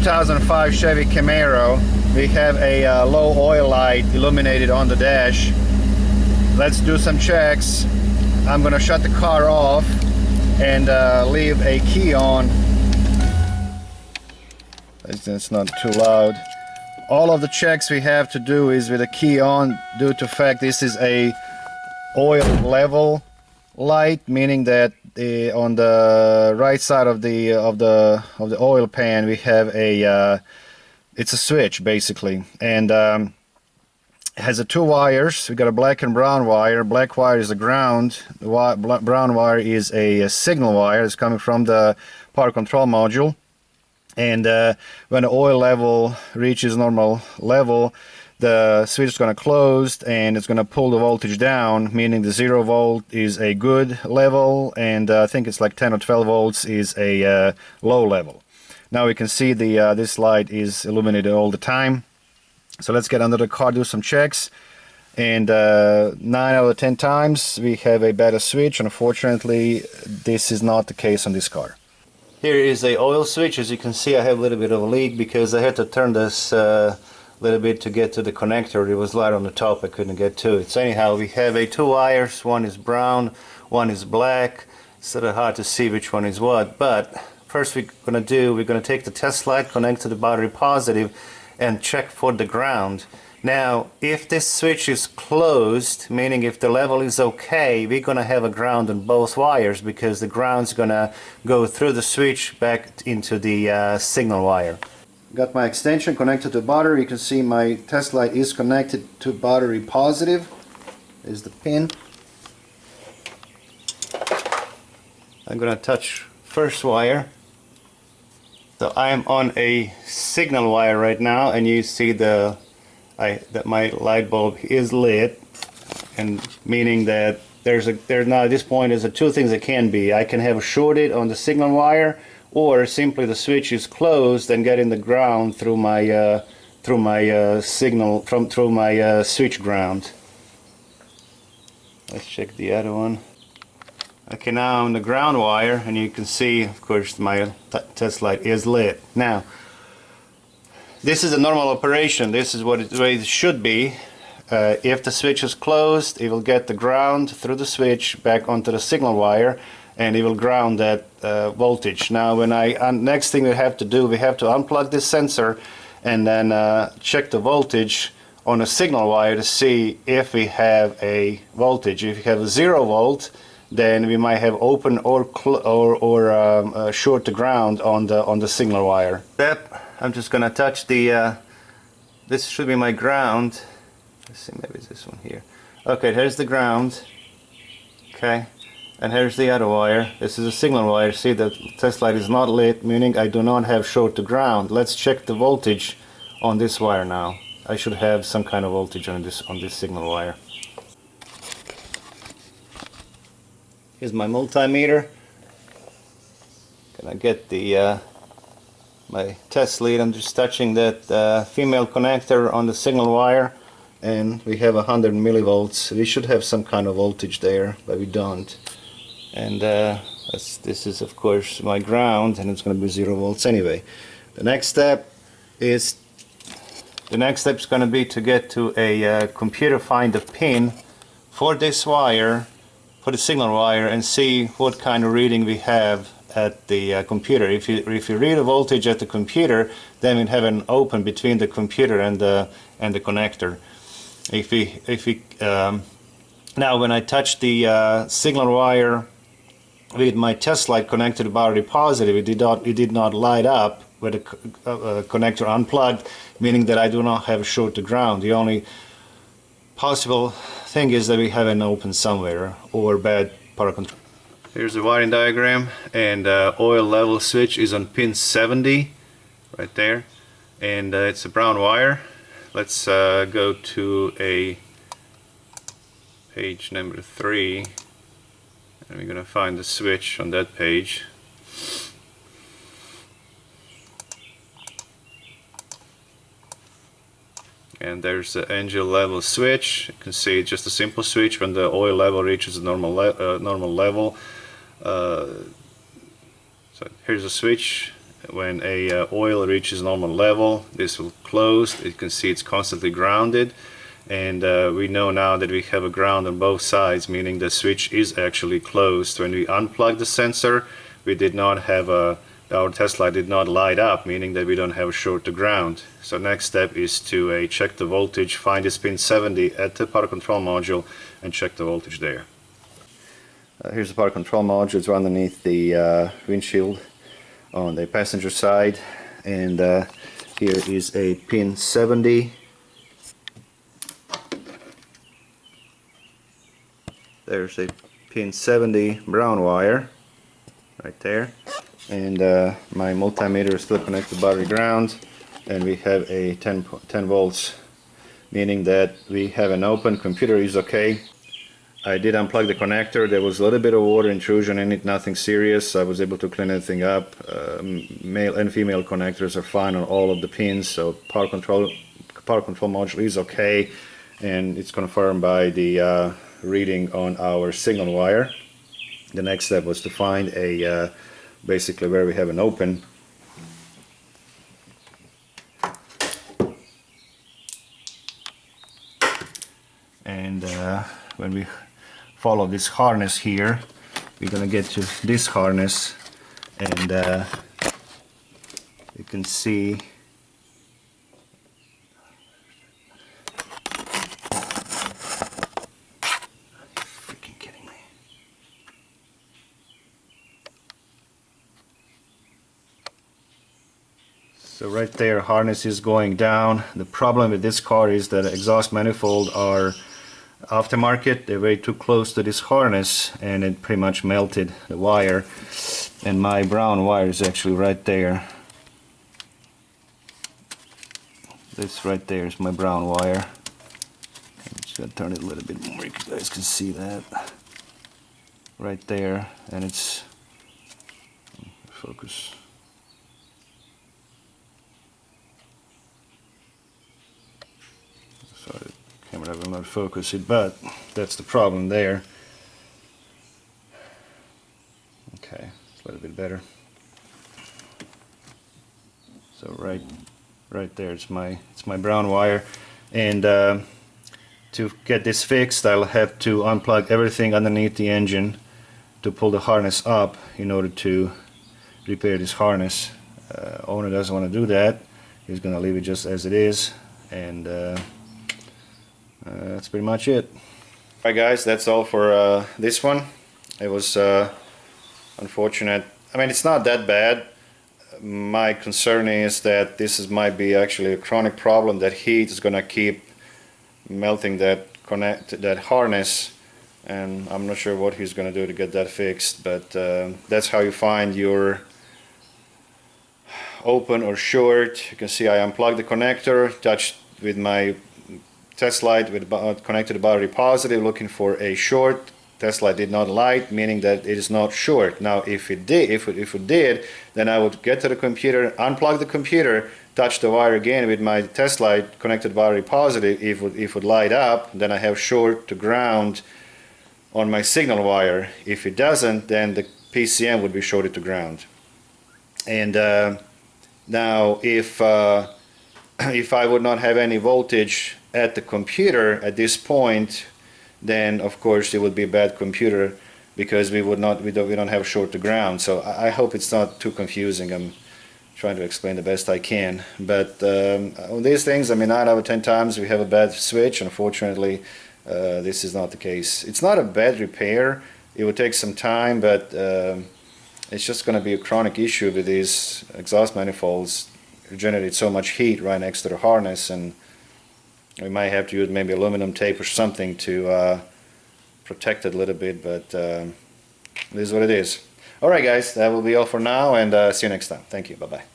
2005 Chevy Camaro. We have a low oil light illuminated on the dash. Let's do some checks. I'm gonna shut the car off and leave a key on. It's not too loud. All of the checks we have to do is with the key on, due to fact this is a oil level light, meaning that on the right side of the oil pan we have a it's a switch basically, and it has two wires. We got a black and brown wire. Black wire is a ground, the brown wire is a signal wire. It's coming from the power control module, and when the oil level reaches normal level, the switch is going to close and it's going to pull the voltage down, meaning the 0 volt is a good level, and I think it's like 10 or 12 volts is a low level. Now we can see the this light is illuminated all the time. So let's get under the car, do some checks, and 9 out of 10 times we have a better switch. Unfortunately, this is not the case on this car. Here is a oil switch. As you can see, I have a little bit of a leak because I had to turn this little bit to get to the connector. It was light on the top, I couldn't get to it. So anyhow, we have two wires. One is brown, one is black. It's sort of hard to see which one is what, but first we're going to take the test light, connect to the battery positive, and check for the ground. Now if this switch is closed, meaning if the level is okay, we're going to have a ground on both wires, because the ground's going to go through the switch back into the signal wire. Got my extension connected to the battery. You can see my test light is connected to battery positive. There's the pin. I'm gonna touch first wire. So I am on a signal wire right now, and you see that my light bulb is lit, and meaning that now at this point there's two things that can be. I can have a shorted on the signal wire, or simply the switch is closed and getting the ground through my switch ground. Let's check the other one. Okay, now on the ground wire, and you can see, of course, my test light is lit. Now, this is a normal operation. This is the way it should be. If the switch is closed, it will get the ground through the switch back onto the signal wire, and it will ground that voltage. Now next thing we have to do, we have to unplug this sensor and then check the voltage on a signal wire to see if we have a voltage. If we have a 0 volt, then we might have open or short the ground on the signal wire. I'm just gonna touch the this should be my ground. Let's see, maybe it's this one here. Okay, here's the ground. Okay. And here's the other wire. This is a signal wire. See, the test light is not lit, meaning I do not have short to ground. Let's check the voltage on this wire now. I should have some kind of voltage on this signal wire. Here's my multimeter. Gonna get the my test lead. I'm just touching that female connector on the signal wire, and we have 100 millivolts. We should have some kind of voltage there, but we don't. And this is of course my ground, and it's going to be 0 volts anyway. The next step is going to be to get to a computer, find the pin for this wire, for the signal wire, and see what kind of reading we have at the computer. If you read a voltage at the computer, then we have an open between the computer and the connector. Now when I touch the signal wire with my test light connected to battery positive, it did not light up with the connector unplugged, meaning that I do not have short to ground. The only possible thing is that we have an open somewhere or bad power control. Here's the wiring diagram, and oil level switch is on pin 70 right there, and it's a brown wire. Let's go to a page number 3, and we're going to find the switch on that page. And there's the engine level switch. You can see it's just a simple switch when the oil level reaches a normal level. So here's the switch, when a oil reaches normal level, this will close. You can see it's constantly grounded, and we know now that we have a ground on both sides, meaning the switch is actually closed. When we unplug the sensor, we did not have our test light did not light up, meaning that we don't have a short to ground. So next step is to check the voltage, find this pin 70 at the power control module and check the voltage there. Here's the power control module. It's underneath the windshield on the passenger side, and here is a pin 70. There's a pin 70 brown wire right there, and my multimeter is still connected to battery ground, and we have a 10 volts, meaning that we have an open. Computer is okay. I did unplug the connector. There was a little bit of water intrusion in it, nothing serious. I was able to clean everything up. Male and female connectors are fine on all of the pins, so power control module is okay, and it's confirmed by the reading on our signal wire. The next step was to find a basically where we have an open. And when we follow this harness here, we're gonna get to this harness, and you can see freaking kidding me. So right there, harness is going down. The problem with this car is that exhaust manifold are aftermarket. They're way too close to this harness, and it pretty much melted the wire, and my brown wire is actually right there. This right there is my brown wire. I'm just gonna turn it a little bit more, you guys can see that right there, and it's focus. Sorry, camera will not focus it, but that's the problem there. Okay, it's a little bit better. So right there, it's my brown wire, and to get this fixed, I'll have to unplug everything underneath the engine to pull the harness up in order to repair this harness. Owner doesn't want to do that. He's gonna leave it just as it is, and that's pretty much it. Alright guys, that's all for this one. It was unfortunate. I mean, it's not that bad. My concern is that might be actually a chronic problem, that heat is gonna keep melting that harness, and I'm not sure what he's gonna do to get that fixed, but that's how you find your open or short. You can see I unplugged the connector, touched with my test light connected to battery positive, looking for a short. Test light did not light, meaning that it is not short. Now if it did, then I would get to the computer, unplug the computer, touch the wire again with my test light connected to battery positive. If it would light up, then I have short to ground on my signal wire. If it doesn't, then the PCM would be shorted to ground. And now if I would not have any voltage at the computer at this point, then of course it would be a bad computer, because we don't have short to ground. So I hope it's not too confusing. I'm trying to explain the best I can, but on these things, I mean, 9 out of 10 times we have a bad switch. Unfortunately, this is not the case. It's not a bad repair. It would take some time, but it's just going to be a chronic issue with these exhaust manifolds. Generate so much heat right next to the harness, and we might have to use maybe aluminum tape or something to protect it a little bit, but it is what it is. Alright guys, that will be all for now, and see you next time. Thank you, bye bye.